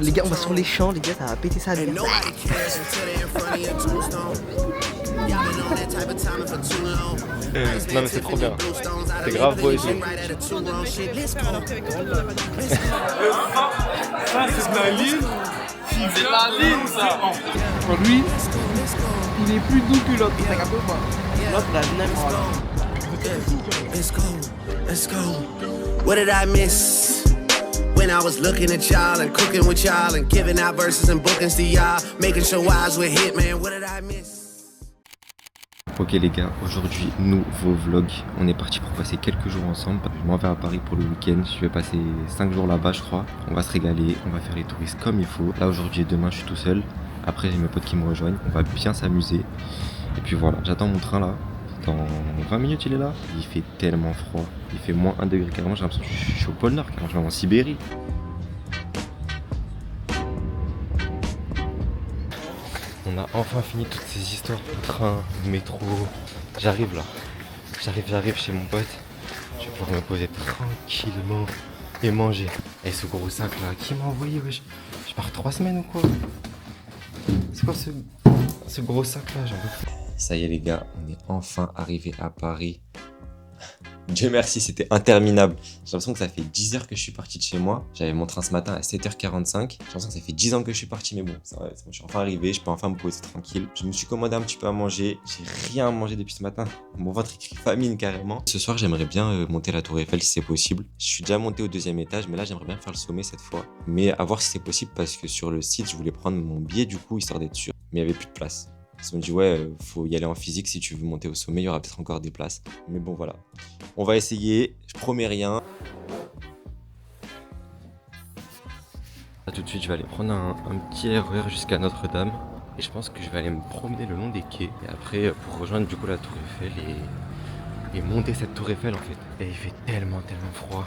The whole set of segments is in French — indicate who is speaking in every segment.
Speaker 1: Les gars, on va sur les champs, les gars, ça va péter ça. Les gars.
Speaker 2: Non mais c'est trop bien. C'est grave beau et tout.
Speaker 3: Ça c'est de la ligne. C'est de la ligne ça.
Speaker 1: Lui, il est plus doux que l'autre. T'as capté ou pas? L'autre, la dynamique.
Speaker 4: Let's go, let's go. What did I miss? When I was looking at y'all and cooking with y'all and giving out verses and bookings to y'all, making sure eyes were hit, man. What did I miss?
Speaker 2: Ok les gars, aujourd'hui nouveau vlog. On est parti pour passer quelques jours ensemble. Je m'en vais à Paris pour le week-end. Je vais passer 5 jours là-bas je crois. On va se régaler, on va faire les touristes comme il faut. Là aujourd'hui et demain je suis tout seul. Après j'ai mes potes qui me rejoignent. On va bien s'amuser. Et puis voilà, j'attends mon train là. Dans 20 minutes il est là. Il fait tellement froid. Il fait moins 1 degré carrément. J'ai l'impression que je suis au pôle Nord, carrément je vais en Sibérie. On a enfin fini toutes ces histoires de train, de métro. J'arrive là. J'arrive chez mon pote. Je vais pouvoir me poser tranquillement et manger. Et ce gros sac là, qui m'a envoyé wesh? Je pars 3 semaines ou quoi? C'est quoi ce gros sac là? J'en veux plus. Ça y est les gars, on est enfin arrivé à Paris. Dieu merci, c'était interminable. J'ai l'impression que ça fait 10 heures que je suis parti de chez moi. J'avais mon train ce matin à 7h45. J'ai l'impression que ça fait 10 ans que je suis parti, mais bon, ça va, je suis enfin arrivé, je peux enfin me poser tranquille. Je me suis commandé un petit peu à manger. J'ai rien mangé depuis ce matin. Mon ventre écrit famine carrément. Ce soir, j'aimerais bien monter la Tour Eiffel si c'est possible. Je suis déjà monté au 2e étage, mais là, j'aimerais bien faire le sommet cette fois. Mais à voir si c'est possible parce que sur le site, je voulais prendre mon billet du coup, histoire d'être sûr. Mais il n'y avait plus de place. Ils m'ont dit ouais, faut y aller en physique si tu veux monter au sommet, il y aura peut-être encore des places. Mais bon voilà, on va essayer, je promets rien. Là tout de suite je vais aller prendre un petit RER jusqu'à Notre-Dame. Et je pense que je vais aller me promener le long des quais. Et après pour rejoindre du coup la Tour Eiffel et monter cette Tour Eiffel en fait. Et il fait tellement froid.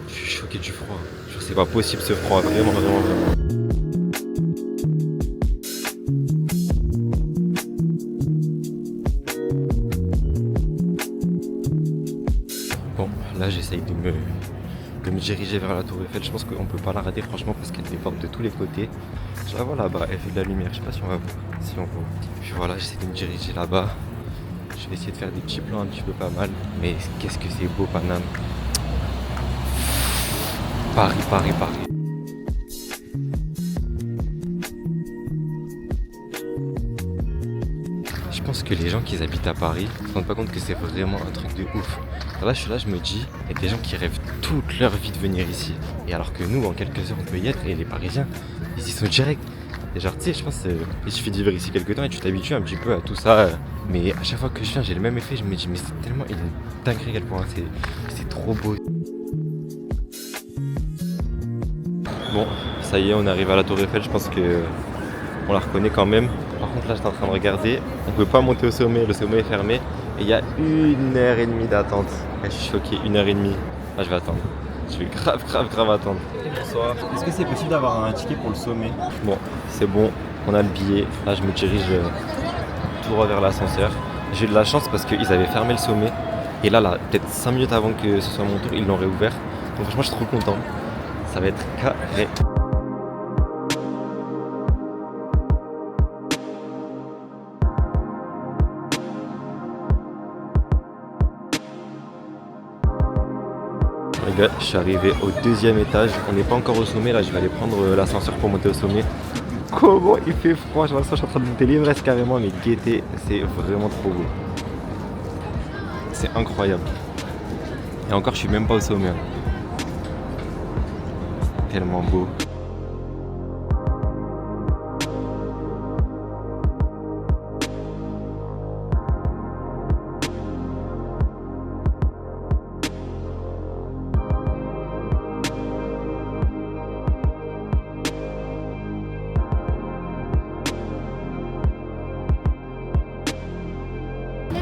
Speaker 2: Je suis choqué du froid. Je sais pas possible ce froid, vraiment. Bon, là j'essaye de me diriger vers la Tour Eiffel. Je pense qu'on peut pas la rater franchement parce qu'elle déborde de tous les côtés. Je la vois là-bas, elle fait de la lumière. Je sais pas si on va voir. Si on voit. Puis voilà, j'essaie de me diriger là-bas. Je vais essayer de faire des petits plans un petit peu pas mal. Mais qu'est-ce que c'est beau Paname. Paris. Je pense que les gens qui habitent à Paris ne se rendent pas compte que c'est vraiment un truc de ouf. Alors là, je suis là, je me dis, il y a des gens qui rêvent toute leur vie de venir ici. Et alors que nous, en quelques heures, on peut y être. Et les Parisiens, ils y sont direct. Et genre, tu sais, je pense qu'il suffit de vivre ici quelques temps et tu t'habitues un petit peu à tout ça. Mais à chaque fois que je viens, j'ai le même effet. Je me dis, mais c'est tellement une dinguerie à quel point c'est trop beau. Bon, ça y est, on arrive à la Tour Eiffel. Je pense que on la reconnaît quand même. Par contre là j'étais en train de regarder, on peut pas monter au sommet, le sommet est fermé et il y a 1h30 d'attente. Je suis choqué, 1h30. Là je vais attendre. Je vais grave attendre.
Speaker 5: Bonsoir. Est-ce que c'est possible d'avoir un ticket pour le sommet?
Speaker 2: Bon, c'est bon, on a le billet. Là je me dirige tout droit vers l'ascenseur. J'ai eu de la chance parce qu'ils avaient fermé le sommet. Et là peut-être 5 minutes avant que ce soit mon tour, ils l'ont réouvert. Donc franchement je suis trop content. Ça va être carré. Les gars, je suis arrivé au 2e étage. On n'est pas encore au sommet. Là, je vais aller prendre l'ascenseur pour monter au sommet. Comment il fait froid. J'ai l'impression que je suis en train de monter l'Everest carrément. Mais guettez, c'est vraiment trop beau. C'est incroyable. Et encore, je suis même pas au sommet. Tellement beau.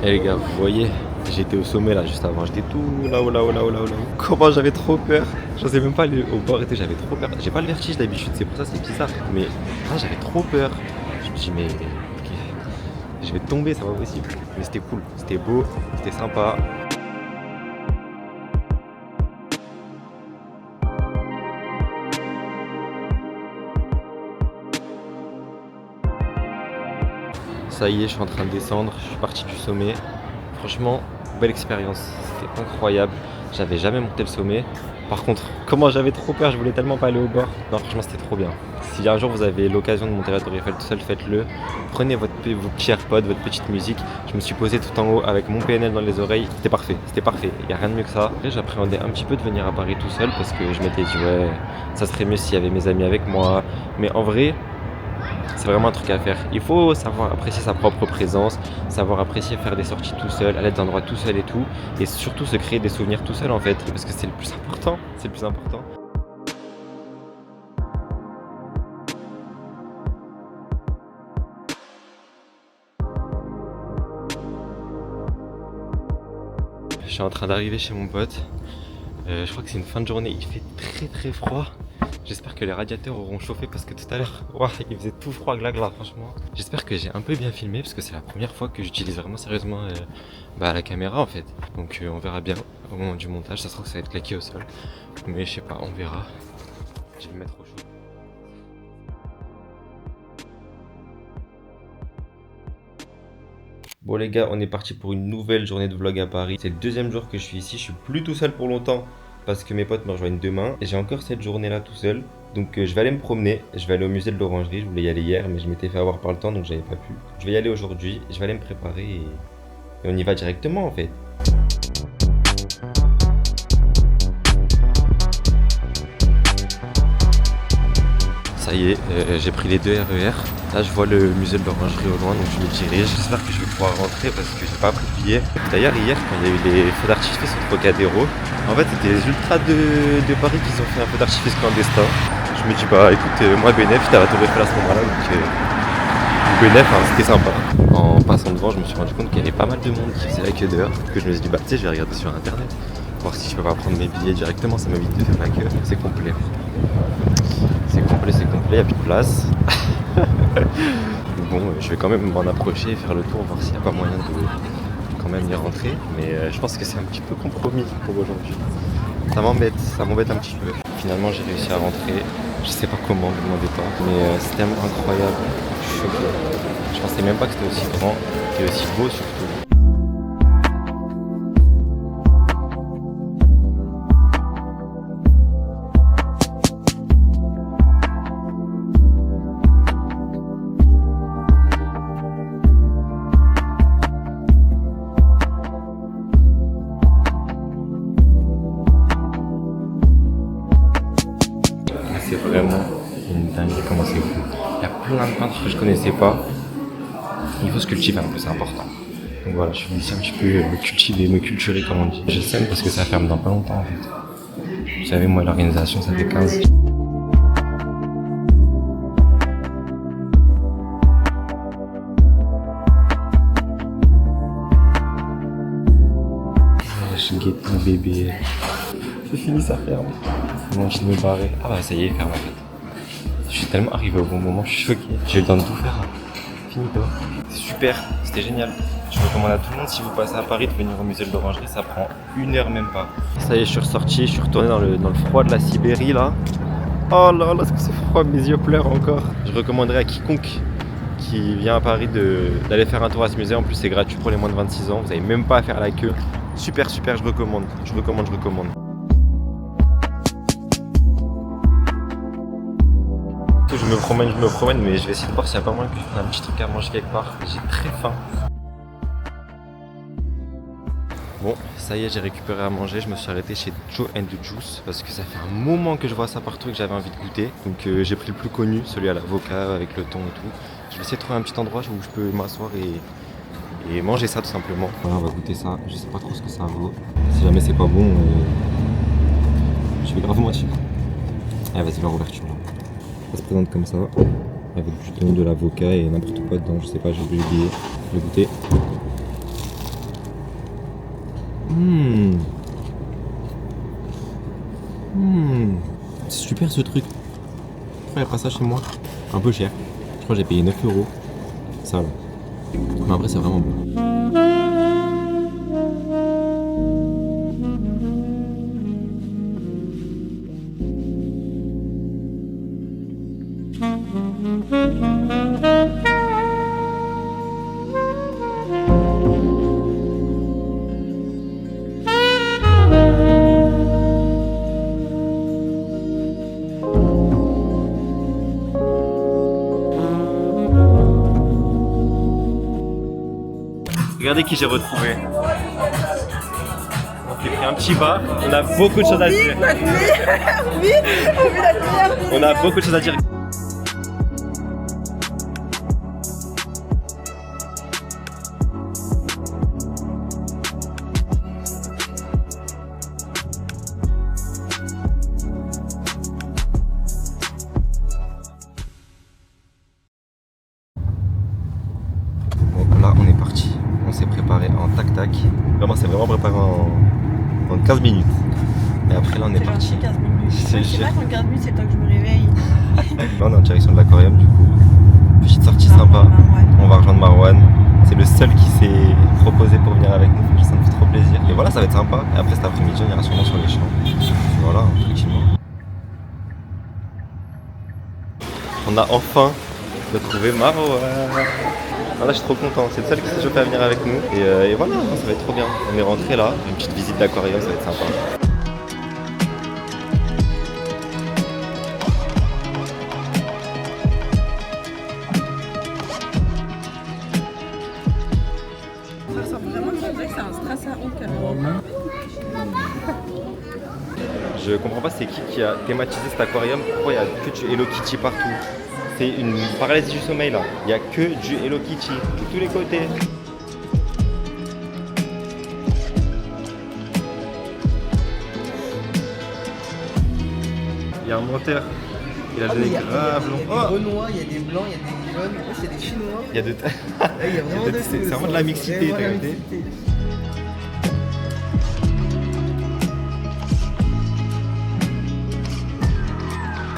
Speaker 2: Et les gars, vous voyez, j'étais au sommet là juste avant, j'étais tout là-haut. Comment j'avais trop peur. Je sais même pas aller au bord et tout, j'avais trop peur. J'ai pas le vertige d'habitude, c'est pour ça c'est bizarre. Mais là j'avais trop peur. Je me dis mais je vais tomber, c'est pas possible. Mais c'était cool, c'était beau, c'était sympa. Ça y est, je suis en train de descendre, je suis parti du sommet. Franchement, belle expérience, c'était incroyable. J'avais jamais monté le sommet. Par contre, comment j'avais trop peur, je voulais tellement pas aller au bord. Non, franchement, c'était trop bien. Si un jour vous avez l'occasion de monter la Tour Eiffel tout seul, faites-le. Prenez vos petits AirPods, votre petite musique. Je me suis posé tout en haut avec mon PNL dans les oreilles. C'était parfait, c'était parfait. Il n'y a rien de mieux que ça. Après, j'appréhendais un petit peu de venir à Paris tout seul parce que je m'étais dit, ouais, ça serait mieux s'il y avait mes amis avec moi. Mais en vrai, c'est vraiment un truc à faire. Il faut savoir apprécier sa propre présence, savoir apprécier faire des sorties tout seul, aller à des endroits tout seul et tout. Et surtout se créer des souvenirs tout seul en fait. Parce que c'est le plus important. C'est le plus important. Je suis en train d'arriver chez mon pote. Je crois que c'est une fin de journée. Il fait très très froid. J'espère que les radiateurs auront chauffé parce que tout à l'heure, il faisait tout froid glagla, franchement. J'espère que j'ai un peu bien filmé parce que c'est la première fois que j'utilise vraiment sérieusement la caméra en fait. Donc on verra bien au moment du montage, ça se trouve que ça va être claqué au sol. Mais je sais pas, on verra. Je vais me mettre au chaud. Bon les gars, on est parti pour une nouvelle journée de vlog à Paris. C'est le deuxième jour que je suis ici, je suis plus tout seul pour longtemps. Parce que mes potes me rejoignent demain et j'ai encore cette journée là tout seul. Donc je vais aller me promener, je vais aller au musée de l'Orangerie, je voulais y aller hier mais je m'étais fait avoir par le temps donc j'avais pas pu. Je vais y aller aujourd'hui, je vais aller me préparer et on y va directement en fait. Ça y est, j'ai pris les deux RER. Là je vois le musée de l'Orangerie au loin donc je me dirige. J'espère que je vais pouvoir rentrer parce que j'ai pas pris de billet. D'ailleurs hier quand il y a eu les feux d'artifice au Trocadéro, en fait c'était les ultras de Paris qui ont fait un feu d'artifice clandestin. Je me dis bah écoute moi Benef j'étais à la Tour Eiffel à ce moment là donc Benef c'était sympa. En passant devant je me suis rendu compte qu'il y avait pas mal de monde qui faisait la queue dehors. Que je me suis dit bah tu sais je vais regarder sur internet. Voir si je peux pas prendre mes billets directement, ça m'évite de faire la queue. C'est complet. C'est complet, il n'y a plus de place. Bon, je vais quand même m'en approcher et faire le tour, voir s'il n'y a pas moyen de quand même y rentrer. Mais je pense que c'est un petit peu compromis pour aujourd'hui. Ça m'embête un petit peu. Finalement, j'ai réussi à rentrer. Je sais pas comment, ne demandez pas. Mais c'est tellement incroyable. Je suis choqué. Je pensais même pas que c'était aussi grand et aussi beau surtout. C'est vraiment une dinguerie comment c'est fou. Il y a plein de peintres que je connaissais pas. Il faut se cultiver un peu, c'est important. Donc voilà, je suis ici un petit peu me cultiver, me culturer comme on dit. Je sème parce que ça ferme dans pas longtemps en fait. Vous savez moi l'organisation ça fait 15. Je guette mon bébé. C'est fini, ça ferme. Comment je me barrer. Ah bah ça y est, ferme en fait. Je suis tellement arrivé au bon moment, je suis choqué. J'ai eu le temps de tout faire. Fini toi. C'est super, c'était génial. Je recommande à tout le monde si vous passez à Paris de venir au musée de l'Orangerie, ça prend 1 heure même pas. Ça y est, je suis ressorti, je suis retourné dans le froid de la Sibérie là. Oh là là, est-ce que c'est froid, mes yeux pleurent encore. Je recommanderais à quiconque qui vient à Paris d'aller faire un tour à ce musée. En plus c'est gratuit pour les moins de 26 ans, vous n'avez même pas à faire la queue. Super, je recommande. Je recommande. Je me promène, mais je vais essayer de voir s'il n'y a pas moyen que je prenne un petit truc à manger quelque part. J'ai très faim. Bon, ça y est, j'ai récupéré à manger. Je me suis arrêté chez Joe and the Juice parce que ça fait un moment que je vois ça partout et que j'avais envie de goûter. Donc j'ai pris le plus connu, celui à l'avocat avec le thon et tout. Je vais essayer de trouver un petit endroit où je peux m'asseoir et manger ça tout simplement. Voilà, on va goûter ça. Je sais pas trop ce que ça vaut. Si jamais c'est pas bon, je vais grave moitié. Ah, vas-y, la ouverture là. Ça se présente comme ça, avec du thon, de l'avocat et n'importe quoi dedans, je sais pas, j'ai oublié. Je vais goûter. C'est super ce truc. Il n'y a pas ça chez moi. Un peu cher. Je crois que j'ai payé 9 €. Ça là. Mais après c'est vraiment bon. Regardez qui j'ai retrouvé. On s'est pris un petit bar, on a beaucoup de choses à dire. On a beaucoup de choses à dire. Bon, là on est parti. On s'est préparé en tac-tac. Vraiment, c'est vraiment préparé en 15 minutes. Et après là on est parti.
Speaker 1: 15 minutes.
Speaker 2: C'est
Speaker 1: Je sais
Speaker 2: sûr.
Speaker 1: pas quand 15 minutes c'est le temps que je me réveille.
Speaker 2: Là on est en direction de l'aquarium du coup. Petite sortie sympa. On va rejoindre Marwan. C'est le seul qui s'est proposé pour venir avec nous. Ça me fait trop plaisir. Et voilà, ça va être sympa. Et après cet après-midi on ira sûrement sur les champs. Voilà, tranquillement. On a enfin retrouvé Marwan. Ah là je suis trop content, c'est le seul qui s'est chauffé à venir avec nous et voilà, ça va être trop bien. On est rentré là, une petite visite d'aquarium, ça va être sympa.
Speaker 1: Ça ressemble vraiment, je dirais que c'est un strass à honte carrément.
Speaker 2: Je comprends pas c'est qui a thématisé cet aquarium, pourquoi il y a que du Hello Kitty partout. C'est une paralysie du sommeil là, il n'y a que du Hello Kitty de tous les côtés. Il y a un menteur, il a donné grave long.
Speaker 6: Il y a des renois, il y a des blancs, il y a des jaunes, il y a des chinois.
Speaker 2: Il y a de...
Speaker 6: Il y a vraiment de
Speaker 2: c'est vraiment de la mixité, t'as capté.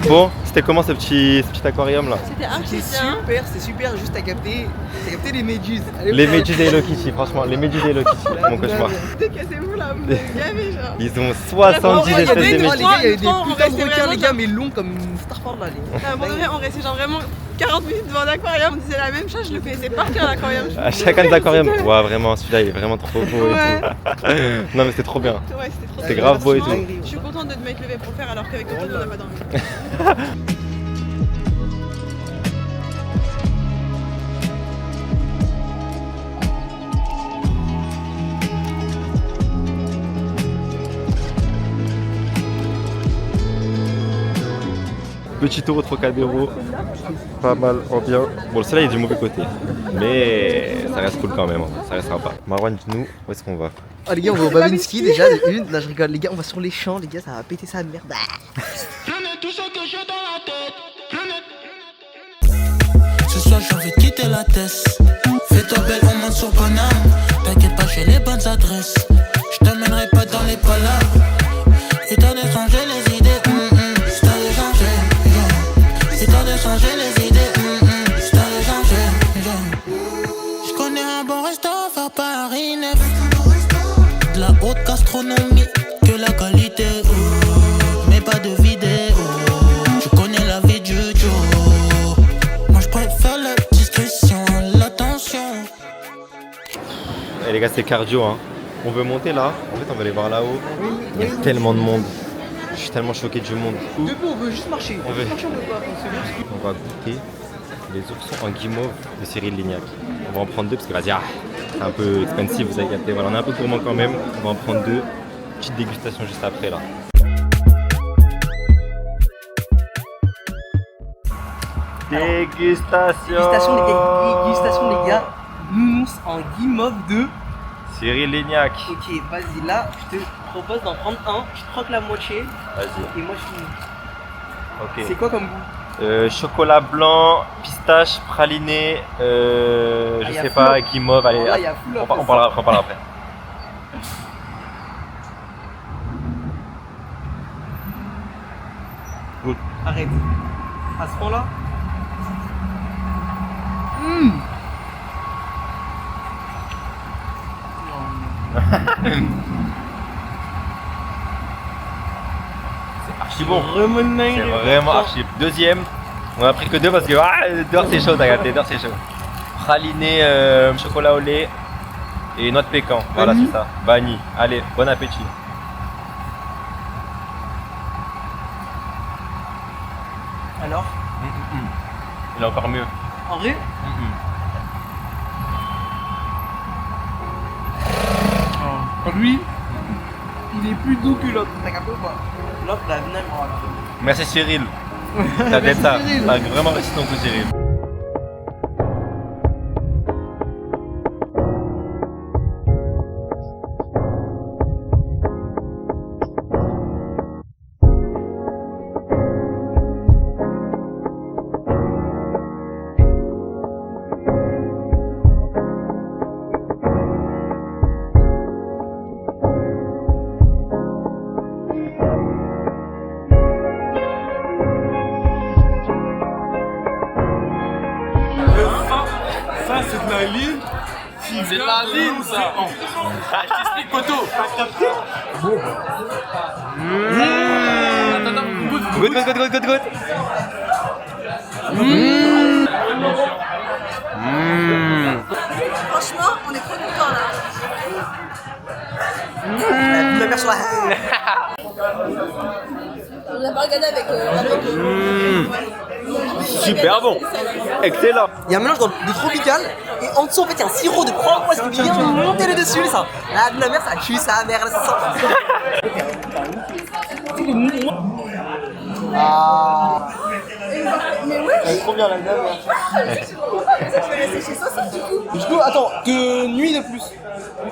Speaker 2: Bon, c'était comment ce petit aquarium là?
Speaker 1: C'était archi
Speaker 6: C'est
Speaker 1: bien.
Speaker 6: super, juste t'as capté les méduses. Allez,
Speaker 2: Les
Speaker 6: hop.
Speaker 2: méduses et Hello Kitty, franchement, les méduses et Hello Kitty, mon cauchemar.
Speaker 1: Décassez-vous là, vous êtes gavés genre.
Speaker 2: Ils ont 70
Speaker 6: Il y a
Speaker 2: espèces de
Speaker 6: des
Speaker 2: méduses.
Speaker 6: les gars, il y a des
Speaker 1: on
Speaker 6: putains
Speaker 1: restait
Speaker 6: de requins,
Speaker 1: vraiment
Speaker 6: les gars, mais longs comme Starford là. Les...
Speaker 1: Ah, pour de vrai, on restait genre vraiment 40 minutes devant l'aquarium, on disait la même chose, je le connaissais par cœur l'aquarium.
Speaker 2: À chacun des aquariums. Ouais, vraiment, celui-là il est vraiment trop beau et tout. Non, mais c'était trop bien.
Speaker 1: Ouais, c'était trop
Speaker 2: C'était
Speaker 1: bien.
Speaker 2: grave beau et
Speaker 1: Franchement,
Speaker 2: tout.
Speaker 1: Je suis contente de m'être levée pour le faire alors qu'avec Antoine on n'a pas dormi.
Speaker 2: Petit tour au Trocadéro, pas mal en bien. Bon, le soleil est du mauvais côté, mais ça reste cool quand même, ça reste sympa. Marwan, dis-nous, où est-ce qu'on va?
Speaker 6: Oh les gars, on va au Babinski déjà, une. Là je rigole, les gars, on va sur les champs, les gars, ça va péter sa merde.
Speaker 7: Ce soir j'ai envie de quitter la tête. Fais-toi belle, on monte sur Paname. T'inquiète pas, j'ai les bonnes adresses. Je t'emmènerai pas dans les palabres. Et t'as de changer les idées. C'est t'as de changer, yeah. Et t'as de changer les idées. C'est t'as de changer, yeah. Je connais un bon resto vers Paris 9. De la haute gastronomie, que la qualité, mais pas de vidéo. Je connais la vie du Joe. Moi je préfère la discrétion, l'attention.
Speaker 2: Eh les gars, c'est cardio hein. On veut monter là, en fait on va aller voir là-haut. Il y a tellement de monde. Je suis tellement choqué du monde.
Speaker 6: Deux on veut juste marcher.
Speaker 2: On veut.
Speaker 6: Marcher, on veut pas. C'est bon.
Speaker 2: On va goûter les oursons en guimauve de Cyril Lignac. On va en prendre deux parce que vas-y, c'est un peu expensive, vous avez capté. Voilà, on est un peu gourmand quand même. On va en prendre deux. Petite dégustation juste après là. Dégustation.
Speaker 6: Dégustation les gars. Nounous en guimauve de.
Speaker 2: Cyril Lignac.
Speaker 6: Ok, vas-y là, je te propose d'en prendre un. Je croque la moitié
Speaker 2: Vas-y.
Speaker 6: et moi je finis.
Speaker 2: Ok.
Speaker 6: C'est quoi comme goût?
Speaker 2: Chocolat blanc, pistache, praliné, je
Speaker 6: y a
Speaker 2: sais
Speaker 6: full
Speaker 2: pas,
Speaker 6: up.
Speaker 2: guimauve, allez,
Speaker 6: Oh là, y a full up,
Speaker 2: on
Speaker 6: ça.
Speaker 2: parlera après. Good.
Speaker 6: Arrête. À ce point-là.
Speaker 2: Archi bon.
Speaker 6: Vraiment une
Speaker 2: C'est vraiment archi. Deuxième, on a pris que deux parce que dehors c'est chaud, t'as capté, dehors c'est chaud. Praliné, chocolat au lait et noix de pécan. Voilà, c'est ça. Vanille. Allez, bon appétit.
Speaker 6: Alors,
Speaker 2: Il est encore mieux.
Speaker 6: en vrai,
Speaker 1: Lui, il est plus doux que l'autre, t'as capté ou pas? L'autre, la vinaigre.
Speaker 2: Merci Cyril. T'as d'être ça. T'as vraiment réussi ton coup Cyril.
Speaker 3: Ça, c'est de la ligne. C'est de la ligne, ça. Je t'explique, poteau.
Speaker 2: Goûte.
Speaker 6: Franchement, on est trop contents là. La mère soit.
Speaker 8: On l'a pas regardé avec.
Speaker 2: Super bon. Excellent.
Speaker 6: Il y a un mélange de tropical et en dessous en fait il y a un sirop de framboise qui vient monter le dessus ça. Ah de la mère ça tue sa mère ça sent. Ah.
Speaker 8: Mais ouais,
Speaker 6: Elle est trop bien la dame.
Speaker 8: je vais rester chez soi, ça du coup.
Speaker 6: Du coup attends, 2 nuits de plus.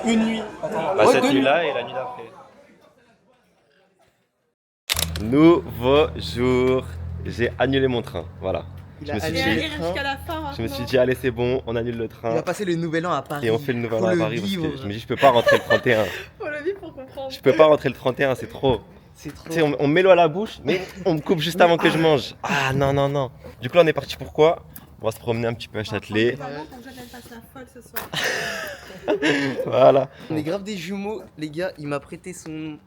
Speaker 6: Une nuit.
Speaker 2: Bah,
Speaker 6: Ouais,
Speaker 2: cette
Speaker 6: 2 nuits.
Speaker 2: nuit-là et la nuit d'après. Nouveau jour. J'ai annulé mon train. Voilà.
Speaker 6: Il
Speaker 2: Je
Speaker 6: a
Speaker 2: me suis
Speaker 8: Mais
Speaker 2: dit-
Speaker 8: aller jusqu'à la fin.
Speaker 2: Je me suis dit, allez, c'est bon, on annule le
Speaker 6: Il
Speaker 2: train.
Speaker 6: va passer le nouvel an à Paris.
Speaker 2: Et on fait le nouvel
Speaker 6: Faut
Speaker 2: an à
Speaker 6: le
Speaker 2: Paris parce
Speaker 6: vivre.
Speaker 2: que je me dis, je peux pas rentrer le 31.
Speaker 8: Faut le vivre pour comprendre.
Speaker 2: Je peux pas rentrer le 31, c'est trop.
Speaker 6: C'est trop.
Speaker 2: Tu sais, on me met l'eau à la bouche, mais on me coupe juste avant que je mange. Ah non. Du coup, là, on est parti pourquoi? On va se promener un petit peu à Châtelet.
Speaker 8: Vraiment, ton jeune, elle passe la folle ce soir.
Speaker 2: Voilà.
Speaker 6: On est grave des jumeaux, les gars. Il m'a prêté son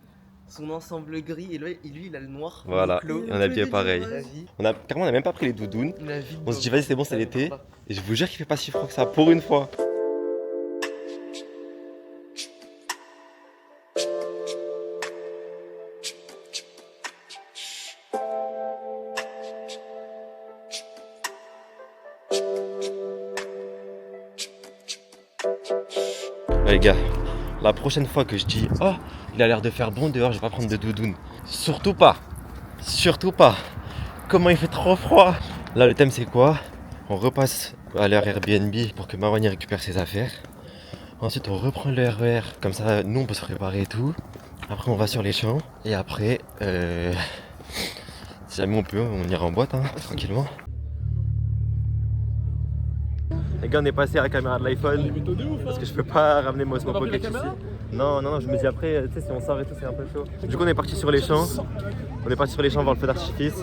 Speaker 6: ensemble gris et lui il a le noir.
Speaker 2: Voilà.
Speaker 6: Clos.
Speaker 2: Et on a habillé pareil.
Speaker 6: La vie.
Speaker 2: Carrément, on a même pas pris les doudounes.
Speaker 6: La vie.
Speaker 2: On se dit, vas-y, c'est bon, c'est l'été. Et je vous jure qu'il fait pas si froid que ça, pour une fois. Les gars, la prochaine fois que je dis oh il a l'air de faire bon dehors, je vais pas prendre de doudoune. Surtout pas. Comment il fait trop froid. Là le thème c'est quoi? On repasse à leur Airbnb pour que Marwan y récupère ses affaires. Ensuite on reprend le RER, comme ça nous on peut se préparer et tout. Après on va sur les champs et après si jamais on peut on ira en boîte hein, tranquillement. Les gars, on est passé à la caméra de l'iPhone parce que je peux pas ramener mon Osmo Pocket ici. Non, je me dis après, tu sais, si on sort et tout, c'est un peu chaud. Du coup, on est parti sur les champs. On est parti sur les champs voir le feu d'artifice.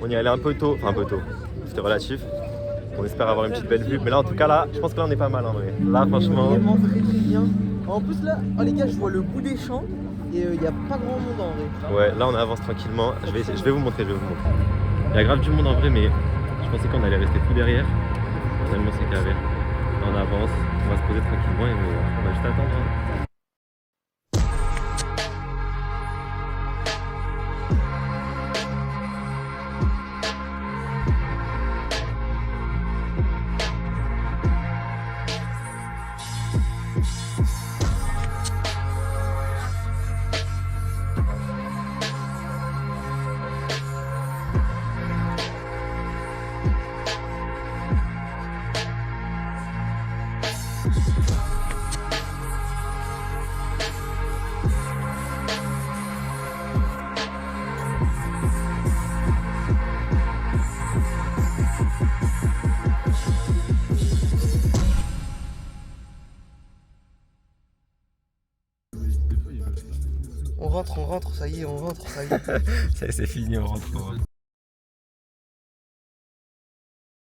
Speaker 2: On y allait un peu tôt, c'était relatif. On espère avoir une petite belle vue. Mais là, en tout cas, là, je pense que là, on est pas mal en vrai. Là, franchement.
Speaker 6: Vraiment très bien. En plus, là, oh, les gars, je vois le bout des champs et il y a pas grand monde en vrai.
Speaker 2: Ouais, là, on avance tranquillement. Je vais vous montrer, Il y a grave du monde en vrai, mais je pensais qu'on allait rester tout derrière. Finalement c'est carré. Là on avance, on va se poser tranquillement et on va juste attendre. Hein.
Speaker 6: On rentre, ça y est, on rentre, ça y est.
Speaker 2: Ça c'est fini, on rentre.